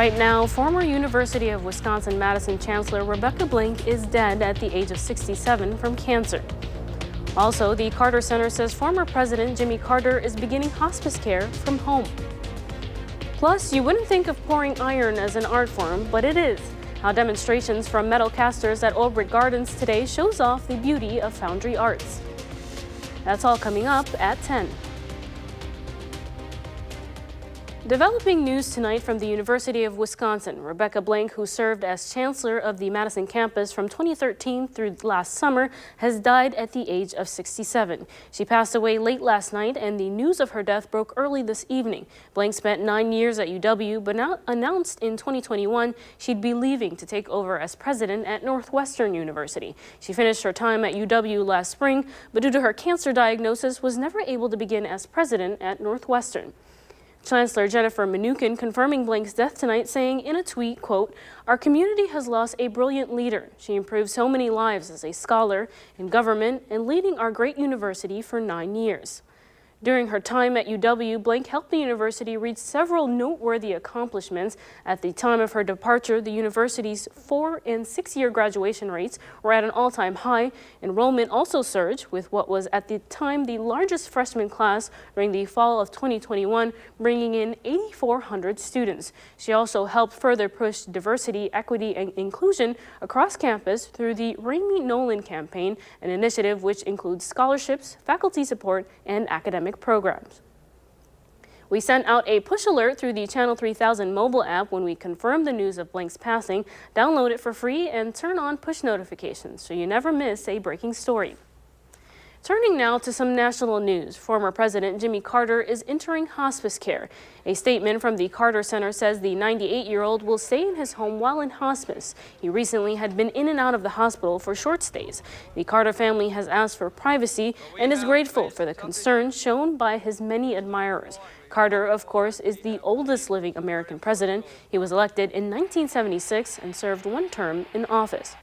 Right now, former University of Wisconsin-Madison Chancellor Rebecca Blank is dead at the age of 67 from cancer. Also, the Carter Center says former President Jimmy Carter is beginning hospice care from home. Plus, you wouldn't think of pouring iron as an art form, but it is. How demonstrations from metal casters at Old Brick Gardens today shows off the beauty of foundry arts. That's all coming up at 10. Developing news tonight from the University of Wisconsin. Rebecca Blank, who served as chancellor of the Madison campus from 2013 through last summer, has died at the age of 67. She passed away late last night, and the news of her death broke early this evening. Blank spent 9 years at UW, but now announced in 2021 she'd be leaving to take over as president at Northwestern University. She finished her time at UW last spring, but due to her cancer diagnosis, was never able to begin as president at Northwestern. Chancellor Jennifer Mnookin confirming Blank's death tonight, saying in a tweet, quote, "Our community has lost a brilliant leader. She improved so many lives as a scholar, in government, and leading our great university for 9 years." During her time at UW, Blank helped the university reach several noteworthy accomplishments. At the time of her departure, the university's 4- and 6-year graduation rates were at an all-time high. Enrollment also surged, with what was at the time the largest freshman class during the fall of 2021, bringing in 8,400 students. She also helped further push diversity, equity, and inclusion across campus through the Raimi Nolan campaign, an initiative which includes scholarships, faculty support, and academic programs. We sent out a push alert through the Channel 3000 mobile app when we confirmed the news of Blank's passing. Download it for free and turn on push notifications so you never miss a breaking story. Turning now to some national news. Former President Jimmy Carter is entering hospice care. A statement from the Carter Center says the 98-year-old will stay in his home while in hospice. He recently had been in and out of the hospital for short stays. The Carter family has asked for privacy and is grateful for the concern shown by his many admirers. Carter, of course, is the oldest living American president. He was elected in 1976 and served 1 term in office.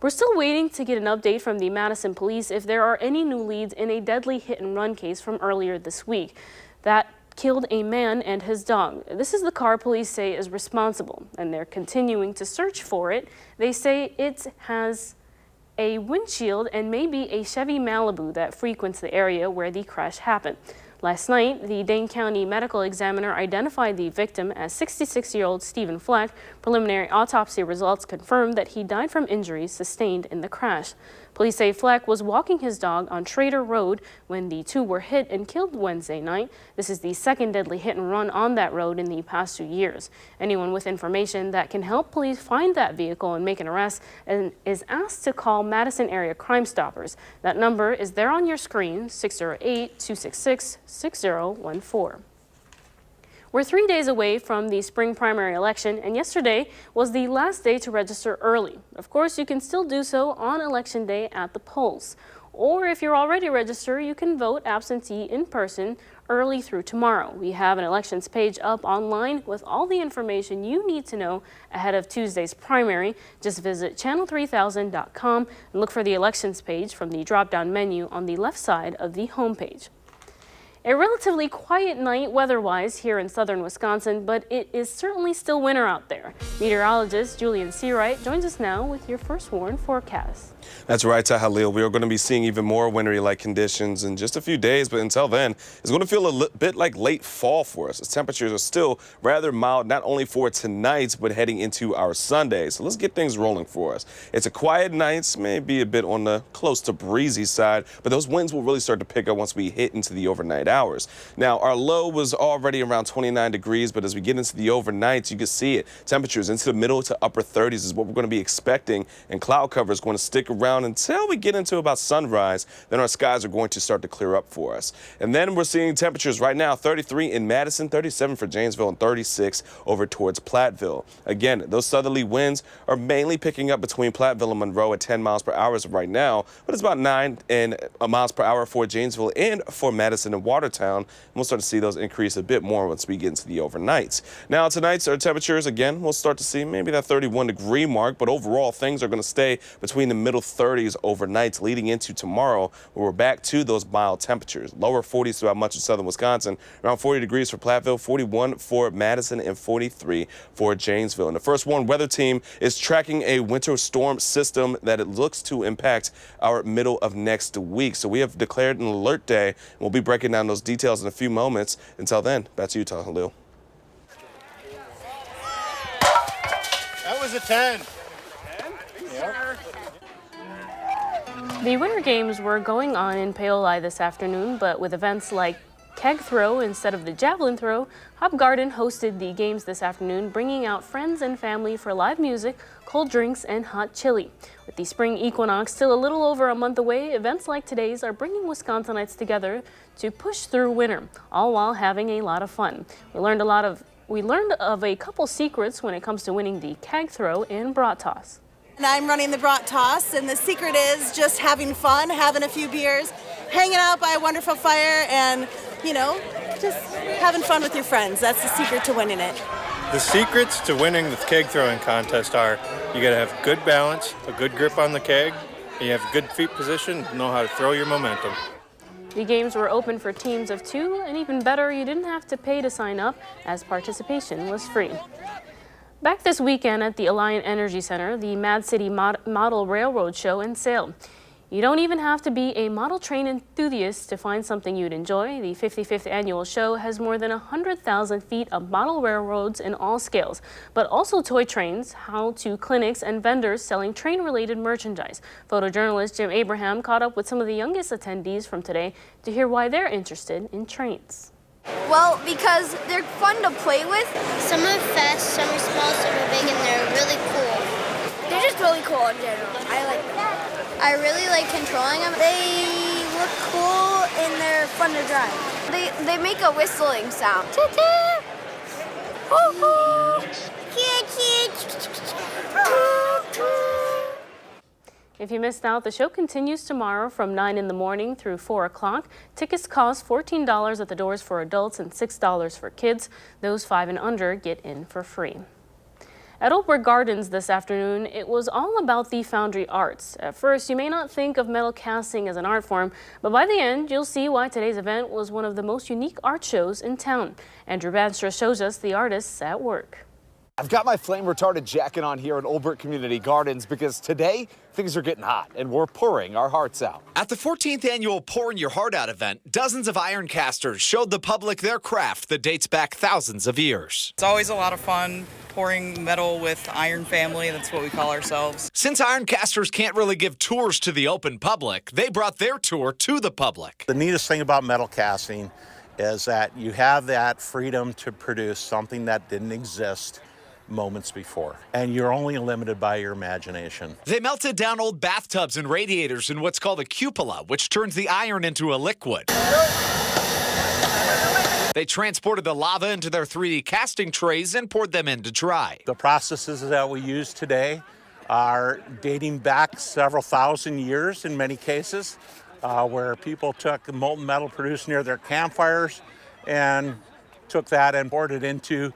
We're still waiting to get an update from the Madison police if there are any new leads in a deadly hit-and-run case from earlier this week that killed a man and his dog. This is the car police say is responsible, and they're continuing to search for it. They say it has a windshield and maybe a Chevy Malibu that frequents the area where the crash happened. Last night, the Dane County medical examiner identified the victim as 66-year-old Stephen Fleck. Preliminary autopsy results confirmed that he died from injuries sustained in the crash. Police say Fleck was walking his dog on Trader Road when the two were hit and killed Wednesday night. This is the second deadly hit and run on that road in the past 2 years. Anyone with information that can help police find that vehicle and make an arrest is asked to call Madison Area Crime Stoppers. That number is there on your screen, 608-266-6014. We're 3 days away from the spring primary election, and yesterday was the last day to register early. Of course, you can still do so on Election Day at the polls. Or if you're already registered, you can vote absentee in person early through tomorrow. We have an elections page up online with all the information you need to know ahead of Tuesday's primary. Just visit channel3000.com and look for the elections page from the drop-down menu on the left side of the homepage. A relatively quiet night weather-wise here in southern Wisconsin, but it is certainly still winter out there. Meteorologist Julian Seawright joins us now with your first warn forecast. That's right, Tahalil. We are going to be seeing even more wintry-like conditions in just a few days, but until then, it's going to feel a bit like late fall for us. As temperatures are still rather mild, not only for tonight, but heading into our Sunday. So let's get things rolling for us. It's a quiet night, maybe a bit on the close to breezy side, but those winds will really start to pick up once we hit into the overnight hours. Now, our low was already around 29 degrees, but as we get into the overnights, you can see it. Temperatures into the middle to upper 30s is what we're going to be expecting, and cloud cover is going to stick around until we get into about sunrise. Then our skies are going to start to clear up for us. And then we're seeing temperatures right now, 33 in Madison, 37 for Janesville, and 36 over towards Platteville. Again, those southerly winds are mainly picking up between Platteville and Monroe at 10 miles per hour as of right now, but it's about 9 miles per hour for Janesville and for Madison and Watertown. And we'll start to see those increase a bit more once we get into the overnights. Now, tonight's our temperatures, again, we'll start to see maybe that 31-degree mark, but overall things are going to stay between the middle 30s overnight leading into tomorrow, where we're back to those mild temperatures. Lower 40s throughout much of southern Wisconsin, around 40 degrees for Platteville, 41 for Madison, and 43 for Janesville. And the First Warn Weather Team is tracking a winter storm system that it looks to impact our middle of next week. So we have declared an alert day, and we'll be breaking down those details in a few moments. Until then, back to you, Lil. That was a 10. 10? Yep. The Winter Games were going on in Paoli this afternoon, but with events like keg throw instead of the javelin throw, Hop Garden hosted the games this afternoon, bringing out friends and family for live music, cold drinks, and hot chili. With the spring equinox still a little over a month away, events like today's are bringing Wisconsinites together to push through winter, all while having a lot of fun. We learned of a couple secrets when it comes to winning the keg throw and brat toss. And I'm running the brat toss, and the secret is just having fun, having a few beers, hanging out by a wonderful fire, and, you know, just having fun with your friends. That's the secret to winning it. The secrets to winning the keg throwing contest are you got to have good balance, a good grip on the keg, and you have good feet position, know how to throw your momentum. The games were open for teams of 2, and even better, you didn't have to pay to sign up, as participation was free. Back this weekend at the Alliant Energy Center, the Mad City Model Railroad Show and Sale. You don't even have to be a model train enthusiast to find something you'd enjoy. The 55th annual show has more than 100,000 feet of model railroads in all scales, but also toy trains, how-to clinics, and vendors selling train-related merchandise. Photojournalist Jim Abraham caught up with some of the youngest attendees from today to hear why they're interested in trains. Well, because they're fun to play with. Some are fast, some are small, some are big, and they're really cool. They're just really cool in general. I like them. I really like controlling them. They look cool and they're fun to drive. They make a whistling sound. If you missed out, the show continues tomorrow from 9 in the morning through 4 o'clock. Tickets cost $14 at the doors for adults and $6 for kids. Those 5 and under get in for free. At Oakbrook Gardens this afternoon, it was all about the foundry arts. At first, you may not think of metal casting as an art form, but by the end, you'll see why today's event was one of the most unique art shows in town. Andrew Banstra shows us the artists at work. I've got my flame-retardant jacket on here at Oakbrook Community Gardens because today things are getting hot and we're pouring our hearts out. At the 14th annual Pouring Your Heart Out event, dozens of iron casters showed the public their craft that dates back thousands of years. It's always a lot of fun pouring metal with Iron Family. That's what we call ourselves. Since iron casters can't really give tours to the open public, they brought their tour to the public. The neatest thing about metal casting is that you have that freedom to produce something that didn't exist moments before, and you're only limited by your imagination. They melted down old bathtubs and radiators in what's called a cupola, which turns the iron into a liquid. They transported the lava into their 3D casting trays and poured them in to dry. The processes that we use today are dating back several thousand years in many cases, where people took molten metal produced near their campfires and took that and poured it into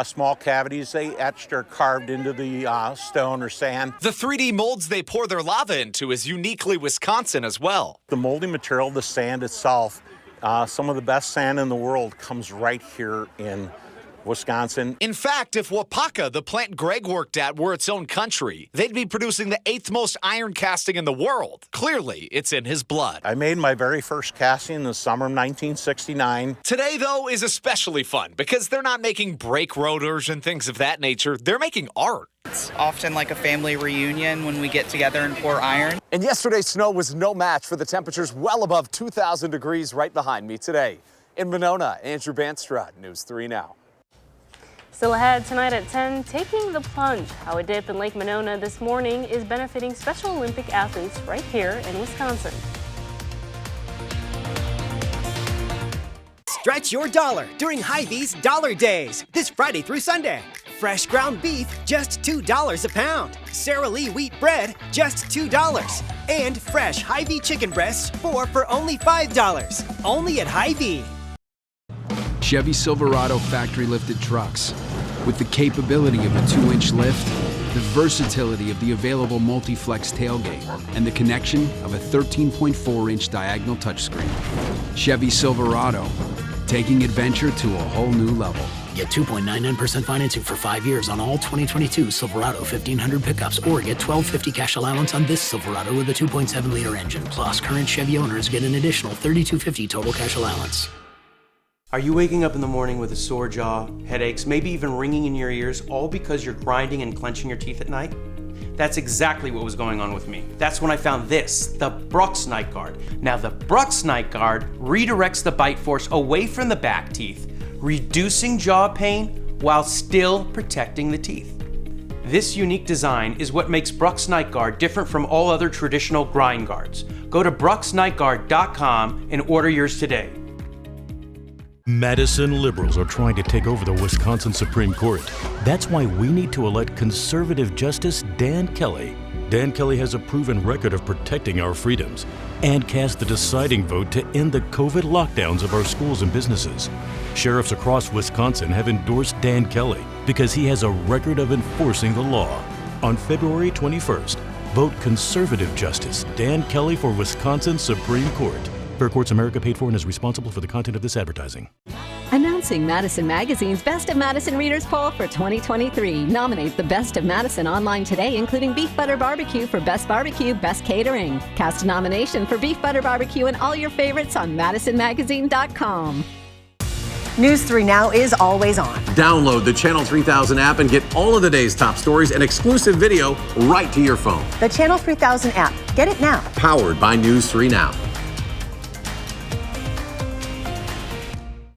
small cavities they etched or carved into the stone or sand. The 3D molds they pour their lava into is uniquely Wisconsin as well. The molding material, the sand itself, some of the best sand in the world comes right here in Wisconsin. In fact, if Wapaka, the plant Greg worked at, were its own country, they'd be producing the 8th most iron casting in the world. Clearly, it's in his blood. I made my very first casting in the summer of 1969. Today, though, is especially fun because they're not making brake rotors and things of that nature. They're making art. It's often like a family reunion when we get together and pour iron. And yesterday's snow was no match for the temperatures well above 2,000 degrees right behind me today. In Monona, Andrew Banstra, News 3 Now. Still ahead tonight at 10, taking the plunge. How a dip in Lake Monona this morning is benefiting Special Olympic athletes right here in Wisconsin. Stretch your dollar during Hy-Vee's Dollar Days this Friday through Sunday. Fresh ground beef, just $2 a pound. Sara Lee wheat bread, just $2. And fresh Hy-Vee chicken breasts, 4 for only $5. Only at Hy-Vee. Chevy Silverado factory lifted trucks, With the capability of a 2-inch lift, the versatility of the available multi-flex tailgate, and the connection of a 13.4-inch diagonal touchscreen. Chevy Silverado, taking adventure to a whole new level. Get 2.99% financing for 5 years on all 2022 Silverado 1500 pickups, or get $1,250 cash allowance on this Silverado with a 2.7-liter engine. Plus, current Chevy owners get an additional $3,250 total cash allowance. Are you waking up in the morning with a sore jaw, headaches, maybe even ringing in your ears, all because you're grinding and clenching your teeth at night? That's exactly what was going on with me. That's when I found this, the Brux Night Guard. Now, the Brux Night Guard redirects the bite force away from the back teeth, reducing jaw pain while still protecting the teeth. This unique design is what makes Brux Night Guard different from all other traditional grind guards. Go to bruxnightguard.com and order yours today. Madison liberals are trying to take over the Wisconsin Supreme Court. That's why we need to elect conservative Justice Dan Kelly. Dan Kelly has a proven record of protecting our freedoms and cast the deciding vote to end the COVID lockdowns of our schools and businesses. Sheriffs across Wisconsin have endorsed Dan Kelly because he has a record of enforcing the law. On February 21st, vote conservative Justice Dan Kelly for Wisconsin Supreme Court. Fair Courts America paid for and is responsible for the content of this advertising. Announcing Madison Magazine's Best of Madison Readers Poll for 2023. Nominate the Best of Madison online today, including Beef Butter Barbecue for Best Barbecue, Best Catering. Cast a nomination for Beef Butter Barbecue and all your favorites on madisonmagazine.com. News 3 Now is always on. Download the Channel 3000 app and get all of the day's top stories and exclusive video right to your phone. The Channel 3000 app. Get it now. Powered by News 3 Now.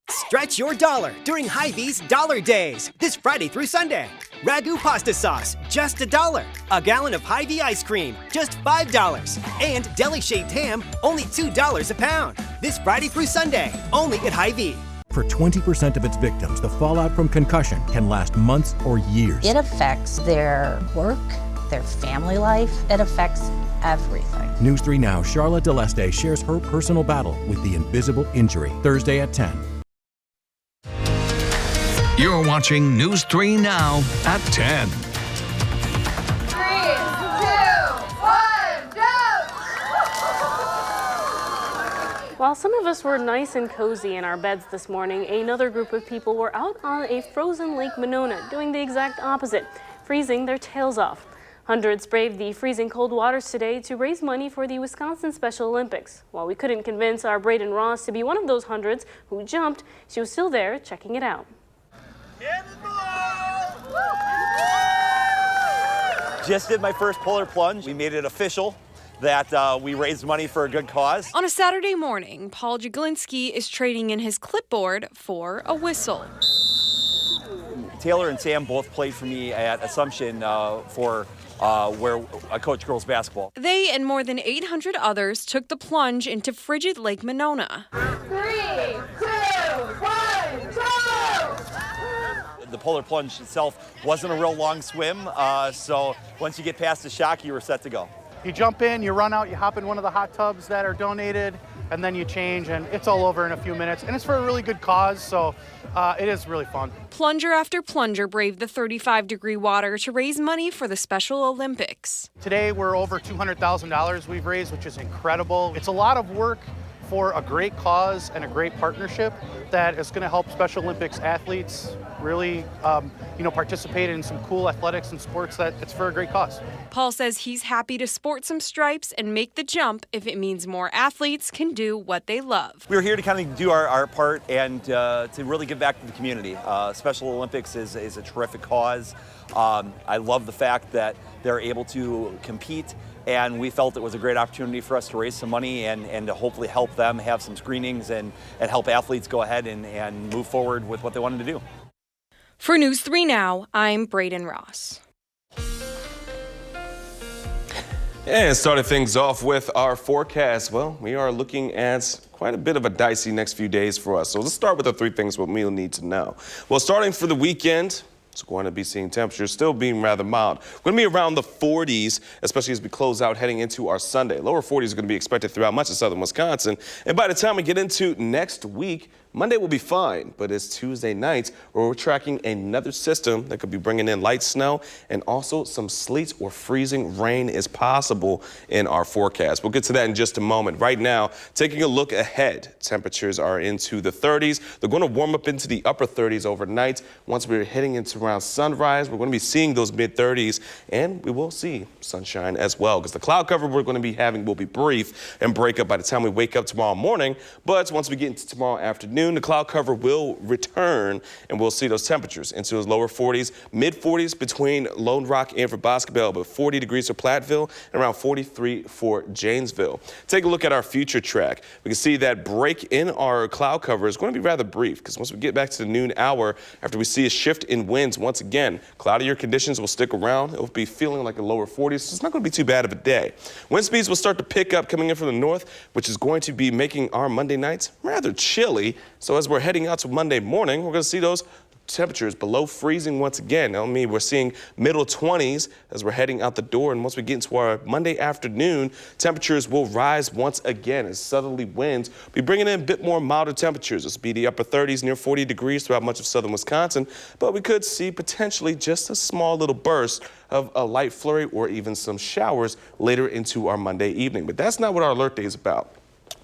Stretch your dollar during Hy-Vee's Dollar Days, this Friday through Sunday. Ragu pasta sauce, just $1. A gallon of Hy-Vee ice cream, just $5. And deli shaved ham, only $2 a pound. This Friday through Sunday, only at Hy-Vee. For 20% of its victims, the fallout from concussion can last months or years. It affects their work, their family life. It affects everything. News 3 Now, Charlotte Deleste shares her personal battle with the invisible injury. Thursday at 10. You're watching News 3 Now at 10. 3, 2, 1, go! While some of us were nice and cozy in our beds this morning, another group of people were out on a frozen Lake Monona doing the exact opposite, freezing their tails off. Hundreds braved the freezing cold waters today to raise money for the Wisconsin Special Olympics. While we couldn't convince our Braden Ross to be one of those hundreds who jumped, she was still there checking it out. Just did my first polar plunge. We made it official that we raised money for a good cause. On a Saturday morning, Paul Jaglinski is trading in his clipboard for a whistle. Taylor and Sam both played for me at Assumption where I coach girls basketball. They and more than 800 others took the plunge into frigid Lake Monona. 3, 2, 1, go! The polar plunge itself wasn't a real long swim, so once you get past the shock, you were set to go. You jump in, you run out, you hop in one of the hot tubs that are donated, and then you change, and it's all over in a few minutes. And it's for a really good cause, so it is really fun. Plunger after plunger braved the 35-degree water to raise money for the Special Olympics. Today, we're over $200,000 we've raised, which is incredible. It's a lot of work for a great cause and a great partnership that is going to help Special Olympics athletes really, participate in some cool athletics and sports that it's for a great cause. Paul says he's happy to sport some stripes and make the jump if it means more athletes can do what they love. We're here to kind of do our part and to really give back to the community. Special Olympics is a terrific cause. I love the fact that they're able to compete, and we felt it was a great opportunity for us to raise some money and to hopefully help them have some screenings and help athletes go ahead and move forward with what they wanted to do. For News 3 Now, I'm Braden Ross. And starting things off with our forecast. Well, we are looking at quite a bit of a dicey next few days for us. So let's start with the 3 things what we'll need to know. Well, starting for the weekend, it's going to be seeing temperatures still being rather mild. We're going to be around the 40s, especially as we close out heading into our Sunday. Lower 40s are going to be expected throughout much of southern Wisconsin. And by the time we get into next week, Monday will be fine, but it's Tuesday nights where we're tracking another system that could be bringing in light snow, and also some sleet or freezing rain is possible in our forecast. We'll get to that in just a moment. Right now, taking a look ahead, temperatures are into the 30s. They're going to warm up into the upper 30s overnight. Once we're heading into around sunrise, we're going to be seeing those mid-30s, and we will see sunshine as well, because the cloud cover we're going to be having will be brief and break up by the time we wake up tomorrow morning. But once we get into tomorrow afternoon, the cloud cover will return, and we'll see those temperatures into those lower 40s, mid-40s between Lone Rock and for Boscobel, but 40 degrees for Platteville and around 43 for Janesville. Take a look at our future track. We can see that break in our cloud cover is going to be rather brief, because once we get back to the noon hour, after we see a shift in winds, once again, cloudier conditions will stick around. It will be feeling like a lower 40s, so it's not going to be too bad of a day. Wind speeds will start to pick up coming in from the north, which is going to be making our Monday nights rather chilly. So as we're heading out to Monday morning, we're going to see those temperatures below freezing once again. I mean, we're seeing middle 20s as we're heading out the door, and once we get into our Monday afternoon, temperatures will rise once again as southerly winds be bringing in a bit more milder temperatures. This will be the upper 30s, near 40 degrees throughout much of southern Wisconsin, but we could see potentially just a small little burst of a light flurry or even some showers later into our Monday evening. But that's not what our alert day is about.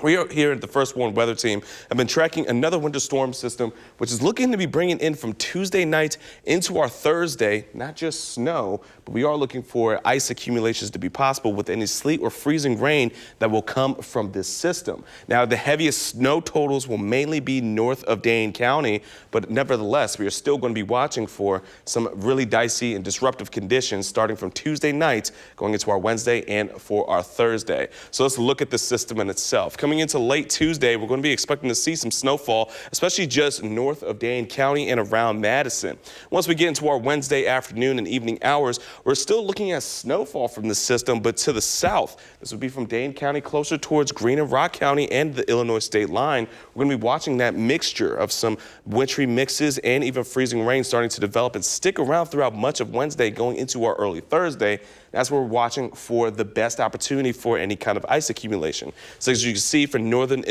We are here at the First Warn Weather Team have been tracking another winter storm system, which is looking to be bringing in from Tuesday night into our Thursday, not just snow, but we are looking for ice accumulations to be possible with any sleet or freezing rain that will come from this system. Now, the heaviest snow totals will mainly be north of Dane County, but nevertheless, we are still going to be watching for some really dicey and disruptive conditions starting from Tuesday night going into our Wednesday and for our Thursday. So let's look at the system in itself. Coming into late Tuesday, we're going to be expecting to see some snowfall, especially just north of Dane County and around Madison. Once we get into our Wednesday afternoon and evening hours, we're still looking at snowfall from the system, but to the south. This would be from Dane County closer towards Greene and Rock County and the Illinois state line. We're going to be watching that mixture of some wintry mixes and even freezing rain starting to develop and stick around throughout much of Wednesday going into our early Thursday. That's where we're watching for the best opportunity for any kind of ice accumulation. So as you can see for northern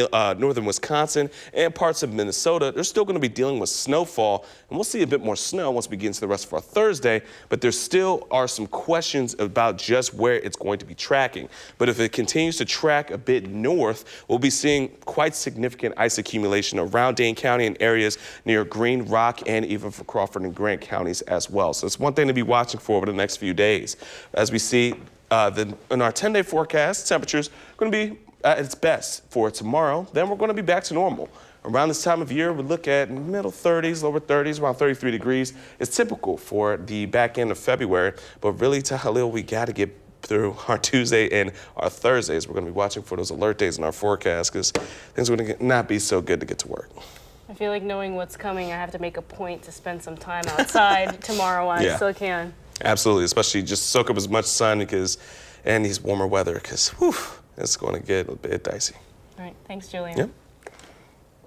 Wisconsin and parts of Minnesota, they're still going to be dealing with snowfall, and we'll see a bit more snow once we get into the rest of our Thursday, but there still are some questions about just where it's going to be tracking. But if it continues to track a bit north, we'll be seeing quite significant ice accumulation around Dane County and areas near Greene, Rock, and even for Crawford and Grant counties as well. So it's one thing to be watching for over the next few days. As we see in our 10-day forecast, temperatures are going to be at its best for tomorrow. Then we're going to be back to normal. Around this time of year, we look at middle 30s, lower 30s, around 33 degrees. It's typical for the back end of February, but really, Tahalil, we got to get through our Tuesday and our Thursdays. We're going to be watching for those alert days in our forecast because things are going to not be so good to get to work. I feel like knowing what's coming, I have to make a point to spend some time outside tomorrow while I still can. Absolutely, especially just soak up as much sun and these warmer weather because it's going to get a bit dicey. All right, thanks, Julian. Yep.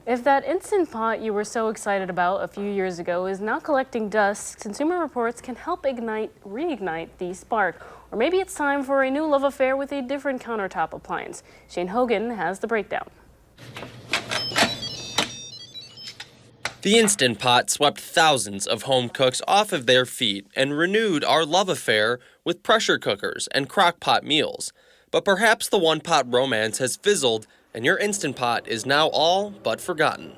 If that Instant Pot you were so excited about a few years ago is now collecting dust, Consumer Reports can help reignite the spark. Or maybe it's time for a new love affair with a different countertop appliance. Shane Hogan has the breakdown. The Instant Pot swept thousands of home cooks off of their feet and renewed our love affair with pressure cookers and crock pot meals. But perhaps the one-pot romance has fizzled and your Instant Pot is now all but forgotten.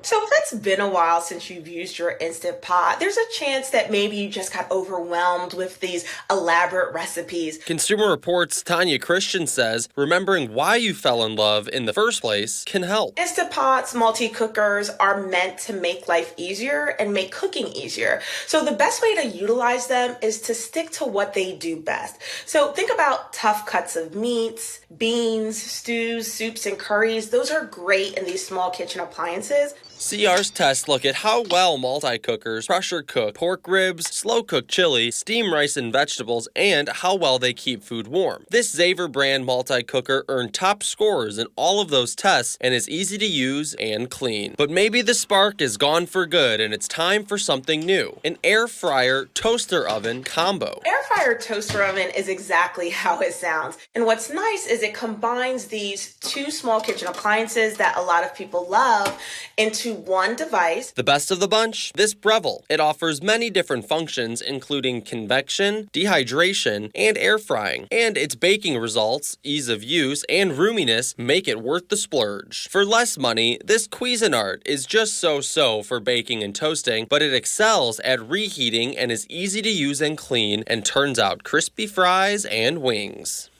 So if it's been a while since you've used your Instant Pot, there's a chance that maybe you just got overwhelmed with these elaborate recipes. Consumer Reports' Tanya Christian says remembering why you fell in love in the first place can help. Instant Pots, multi-cookers are meant to make life easier and make cooking easier. So the best way to utilize them is to stick to what they do best. So think about tough cuts of meats, beans, stews, soups, and curries. Those are great in these small kitchen appliances. CR's tests look at how well multi-cookers pressure cook pork ribs, slow cook chili, steam rice and vegetables, and how well they keep food warm. This Xaver brand multi-cooker earned top scores in all of those tests and is easy to use and clean. But maybe the spark is gone for good and it's time for something new. An air fryer toaster oven combo. Air fryer toaster oven is exactly how it sounds. And what's nice is it combines these two small kitchen appliances that a lot of people love into into one device. The best of the bunch? This Breville. It offers many different functions, including convection, dehydration, and air frying. And its baking results, ease of use, and roominess make it worth the splurge. For less money, this Cuisinart is just so-so for baking and toasting, but it excels at reheating and is easy to use and clean, and turns out crispy fries and wings.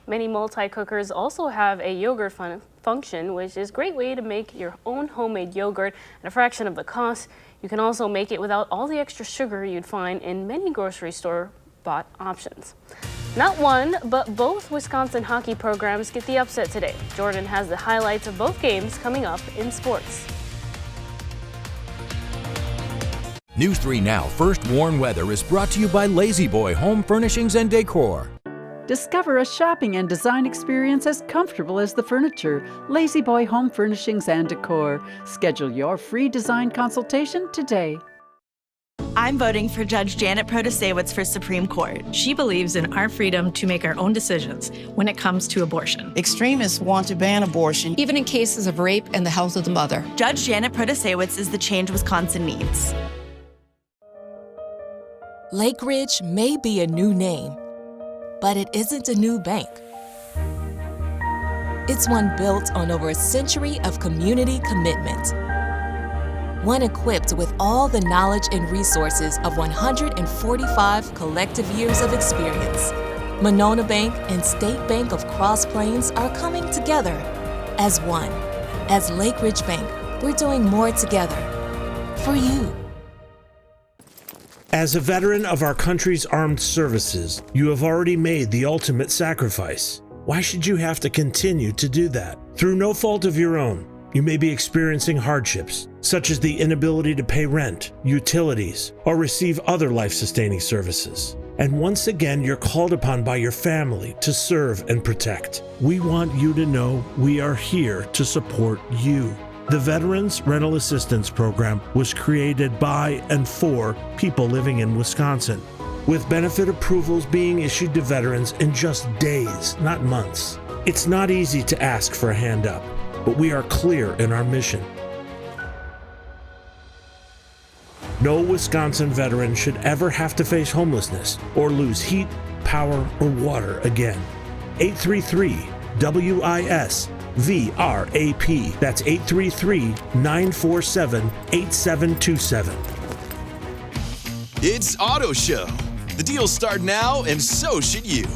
Many multi-cookers also have a yogurt function, which is a great way to make your own homemade yogurt at a fraction of the cost. You can also make it without all the extra sugar you'd find in many grocery store bought options. Not one, but both Wisconsin hockey programs get the upset today. Jordan has the highlights of both games coming up in sports. News 3 Now First Warn Weather is brought to you by Lazy Boy Home Furnishings and Decor. Discover a shopping and design experience as comfortable as the furniture. Lazy Boy Home Furnishings and Decor. Schedule your free design consultation today. I'm voting for Judge Janet Protasewicz for Supreme Court. She believes in our freedom to make our own decisions when it comes to abortion. Extremists want to ban abortion, even in cases of rape and the health of the mother. Judge Janet Protasewicz is the change Wisconsin needs. Lake Ridge may be a new name, but it isn't a new bank. It's one built on over a century of community commitment. One equipped with all the knowledge and resources of 145 collective years of experience. Monona Bank and State Bank of Cross Plains are coming together as one. As Lake Ridge Bank, we're doing more together for you. As a veteran of our country's armed services, you have already made the ultimate sacrifice. Why should you have to continue to do that? Through no fault of your own, you may be experiencing hardships, such as the inability to pay rent, utilities, or receive other life-sustaining services. And once again, you're called upon by your family to serve and protect. We want you to know we are here to support you. The Veterans Rental Assistance Program was created by and for people living in Wisconsin, with benefit approvals being issued to veterans in just days, not months. It's not easy to ask for a hand up, but we are clear in our mission. No Wisconsin veteran should ever have to face homelessness or lose heat, power, or water again. 833-WISC VRAP. That's 833-947-8727. It's Auto Show. The deals start now, and so should you.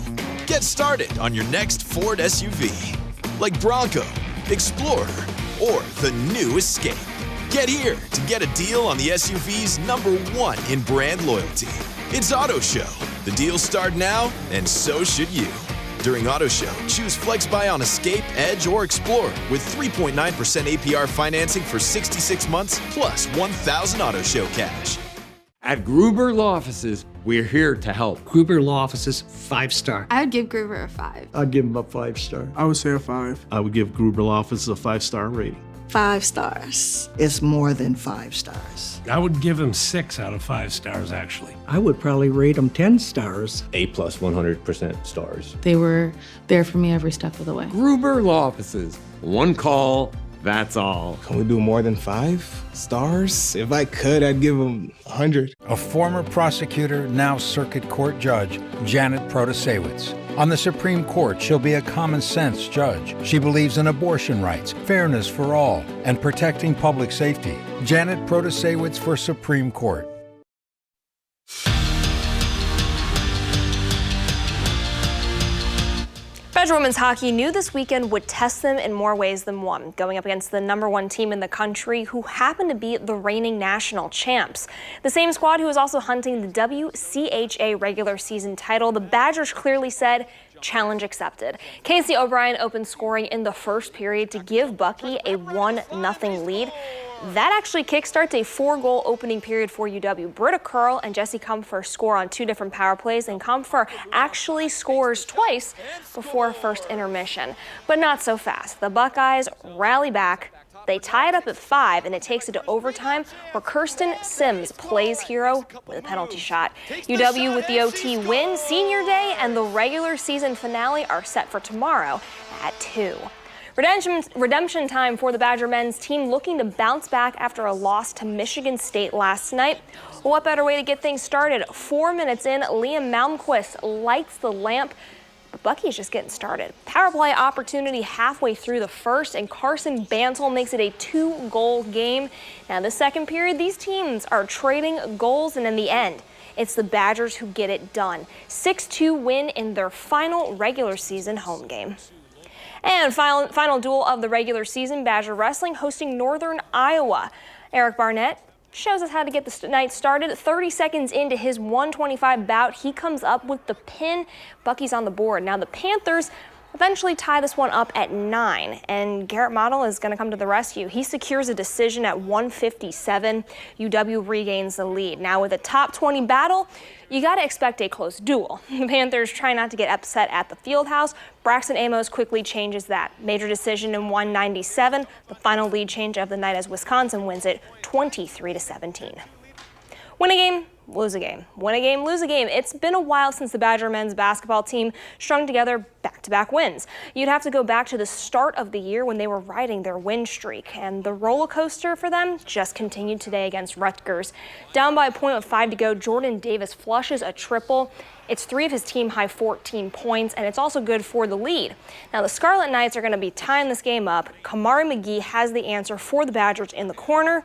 Get started on your next Ford SUV, like Bronco, Explorer, or the new Escape. Get here to get a deal on the SUV's #1 in brand loyalty. It's Auto Show. The deals start now, and so should you. During Auto Show, choose FlexBuy on Escape, Edge, or Explorer with 3.9% APR financing for 66 months plus 1,000 Auto Show cash. At Gruber Law Offices, we're here to help. Gruber Law Offices, 5-star. I would give Gruber a 5. I'd give him a 5-star. I would say a 5. I would give Gruber Law Offices a 5-star rating. 5 stars. It's more than 5 stars. I would give him 6 out of 5 stars, actually. I would probably rate him 10 stars. A+, 100% stars. They were there for me every step of the way. Gruber Law Offices, one call, that's all. Can we do more than 5 stars? If I could, I'd give him 100. A former prosecutor, now circuit court judge, Janet Protasewicz. On the Supreme Court, she'll be a common-sense judge. She believes in abortion rights, fairness for all, and protecting public safety. Janet Protasewicz for Supreme Court. Federal women's hockey knew this weekend would test them in more ways than one, going up against the #1 team in the country who happened to be the reigning national champs. The same squad who was also hunting the WCHA regular season title. The Badgers clearly said, challenge accepted. Casey O'Brien opened scoring in the first period to give Bucky a 1-0 lead. That actually kickstarts a 4-goal opening period for UW. Britta Curl and Jesse Comfer score on 2 different power plays, and Comfer actually scores twice before first intermission. But not so fast. The Buckeyes rally back. They tie it up at 5, and it takes it to overtime, where Kirsten Sims plays hero with a penalty shot. UW with the OT win. Senior Day and the regular season finale are set for tomorrow at 2. Redemption time for the Badger men's team, looking to bounce back after a loss to Michigan State last night. What better way to get things started? 4 minutes in, Liam Malmquist lights the lamp. But Bucky's just getting started. Power play opportunity halfway through the first, and Carson Bantle makes it a 2-goal game. Now, the second period, these teams are trading goals, and in the end, it's the Badgers who get it done. 6-2 win in their final regular season home game. And final duel of the regular season, Badger Wrestling hosting Northern Iowa. Eric Barnett shows us how to get the night started. 30 seconds into his 125 bout, he comes up with the pin. Bucky's on the board. Now the Panthers eventually tie this one up at 9, and Garrett Model is going to come to the rescue. He secures a decision at 157. UW regains the lead. Now with a top 20 battle, you got to expect a close duel. The Panthers try not to get upset at the Fieldhouse. Braxton Amos quickly changes that. Major decision in 197. The final lead change of the night as Wisconsin wins it 23-17. Win a game, lose a game. Win a game, lose a game. It's been a while since the Badger men's basketball team strung together back-to-back wins. You'd have to go back to the start of the year when they were riding their win streak, and the roller coaster for them just continued today against Rutgers. Down by a point with 5 to go, Jordan Davis flushes a triple. It's 3 of his team-high 14 points, and it's also good for the lead. Now, the Scarlet Knights are going to be tying this game up. Kamari McGee has the answer for the Badgers in the corner.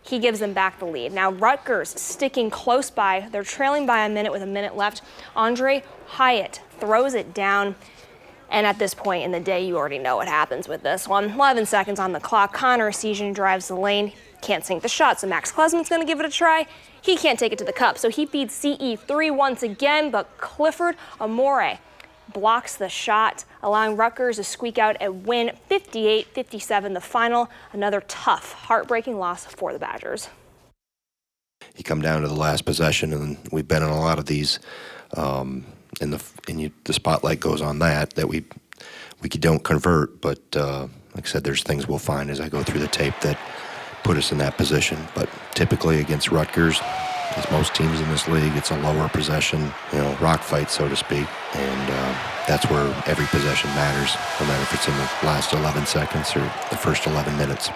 He gives them back the lead. Now Rutgers sticking close by. They're trailing by a minute with a minute left. Andre Hyatt throws it down. And at this point in the day, you already know what happens with this one. 11 seconds on the clock. Connor Esiason drives the lane. Can't sink the shot, so Max Klesman's going to give it a try. He can't take it to the cup, so he feeds CE3 once again, but Clifford Amore blocks the shot, allowing Rutgers to squeak out a win 58-57 the final. Another tough, heartbreaking loss for the Badgers. You come down to the last possession, and we've been in a lot of these, the spotlight goes on that we don't convert. But like I said, there's things we'll find as I go through the tape that put us in that position. But typically against Rutgers, as most teams in this league, it's a lower possession, rock fight, so to speak. And that's where every possession matters, no matter if it's in the last 11 seconds or the first 11 minutes.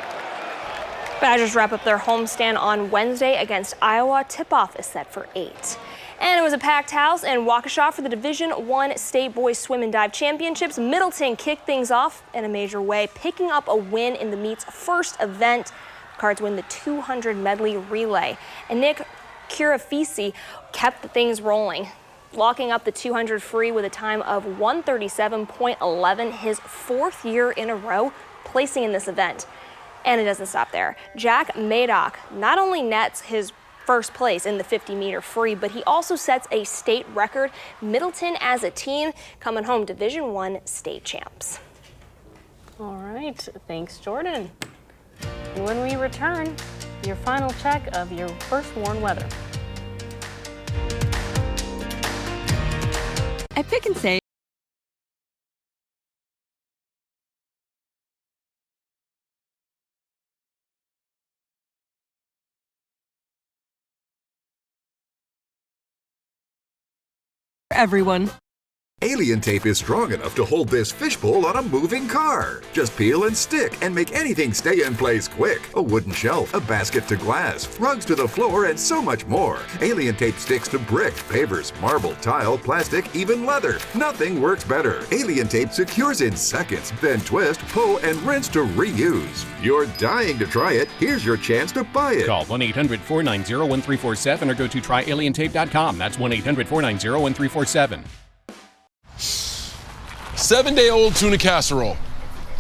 Badgers wrap up their homestand on Wednesday against Iowa. Tip-off is set for 8. And it was a packed house in Waukesha for the Division I State Boys Swim and Dive Championships. Middleton kicked things off in a major way, picking up a win in the meet's first event. Cards win the 200 medley relay. And Nick Curafisi kept things rolling, locking up the 200 free with a time of 137.11, his 4th year in a row placing in this event. And it doesn't stop there. Jack Madoc not only nets his first place in the 50-meter free, but he also sets a state record. Middleton as a team coming home Division I state champs. All right, thanks, Jordan. And when we return, your final check of your first warn weather. At Pick and Save, everyone. Alien tape is strong enough to hold this fishbowl on a moving car. Just peel and stick and make anything stay in place quick. A wooden shelf, a basket to glass, rugs to the floor, and so much more. Alien tape sticks to brick, pavers, marble, tile, plastic, even leather. Nothing works better. Alien tape secures in seconds, then twist, pull, and rinse to reuse. You're dying to try it. Here's your chance to buy it. Call 1-800-490-1347 or go to tryalientape.com. That's 1-800-490-1347. 7-day-old tuna casserole.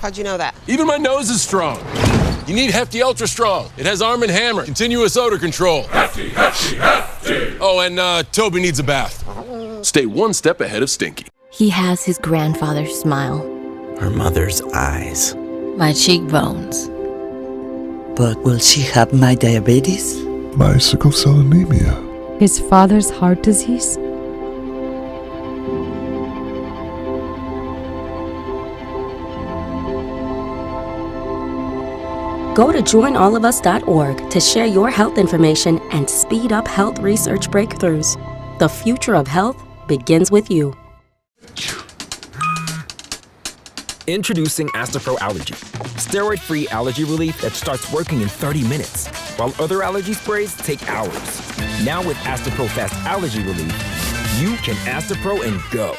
How'd you know that? Even my nose is strong. You need Hefty Ultra Strong. It has Arm & Hammer, continuous odor control. Hefty, Hefty, Hefty. Oh, and Toby needs a bath. Stay one step ahead of Stinky. He has his grandfather's smile. Her mother's eyes. My cheekbones. But will she have my diabetes? My sickle cell anemia. His father's heart disease? Go to joinallofus.org to share your health information and speed up health research breakthroughs. The future of health begins with you. Introducing Astapro Allergy, steroid-free allergy relief that starts working in 30 minutes, while other allergy sprays take hours. Now with Astapro Fast Allergy Relief, you can Astapro and go.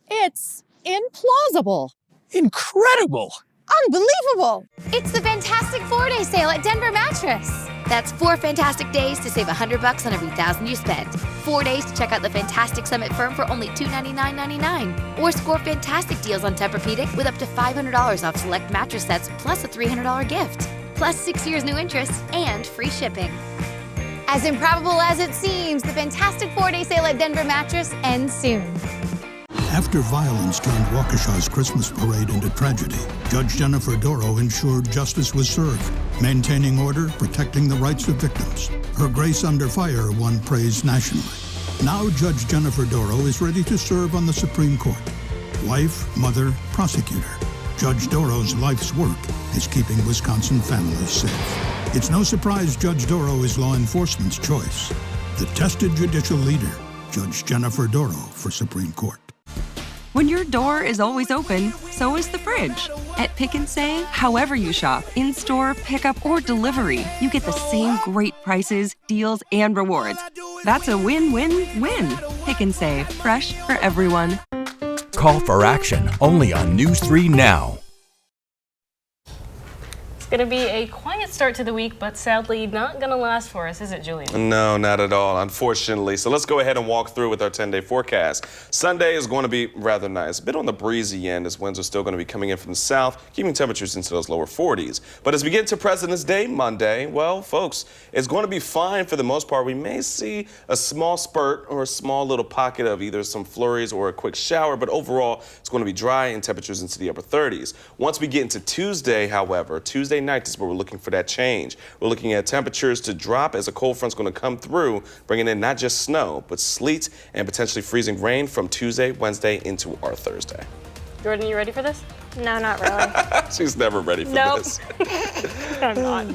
It's implausible. Incredible! Unbelievable! It's the Fantastic 4-Day sale at Denver Mattress. That's 4 fantastic days to save $100 on every $1,000 you spend. 4 days to check out the Fantastic Summit Firm for only $299.99. Or score fantastic deals on Tempur-Pedic with up to $500 off select mattress sets plus a $300 gift. Plus 6 years new interest and free shipping. As improbable as it seems, the Fantastic 4-Day sale at Denver Mattress ends soon. After violence turned Waukesha's Christmas parade into tragedy, Judge Jennifer Doro ensured justice was served, maintaining order, protecting the rights of victims. Her Grace Under Fire won praise nationally. Now Judge Jennifer Doro is ready to serve on the Supreme Court. Wife, mother, prosecutor. Judge Doro's life's work is keeping Wisconsin families safe. It's no surprise Judge Doro is law enforcement's choice. The tested judicial leader, Judge Jennifer Doro for Supreme Court. When your door is always open, so is the fridge. At Pick and Save, however you shop, in-store, pickup, or delivery, you get the same great prices, deals, and rewards. That's a win-win-win. Pick and Save, fresh for everyone. Call for action only on News 3 Now. It's going to be a quiet start to the week, but sadly not going to last for us, is it, Julian? No, not at all, unfortunately. So let's go ahead and walk through with our 10-day forecast. Sunday is going to be rather nice. A bit on the breezy end as winds are still going to be coming in from the south, keeping temperatures into those lower 40s. But as we get to President's Day Monday, well, folks, it's going to be fine for the most part. We may see a small spurt or a small little pocket of either some flurries or a quick shower, but overall, it's going to be dry and temperatures into the upper 30s. Once we get into Tuesday, however, Tuesday night is where we're looking for that change. We're looking at temperatures to drop as a cold front's going to come through, bringing in not just snow, but sleet and potentially freezing rain from Tuesday, Wednesday into our Thursday. Jordan, you ready for this? No, not really. She's never ready for this. I'm not.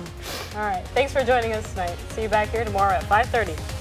All right. Thanks for joining us tonight. See you back here tomorrow at 5:30.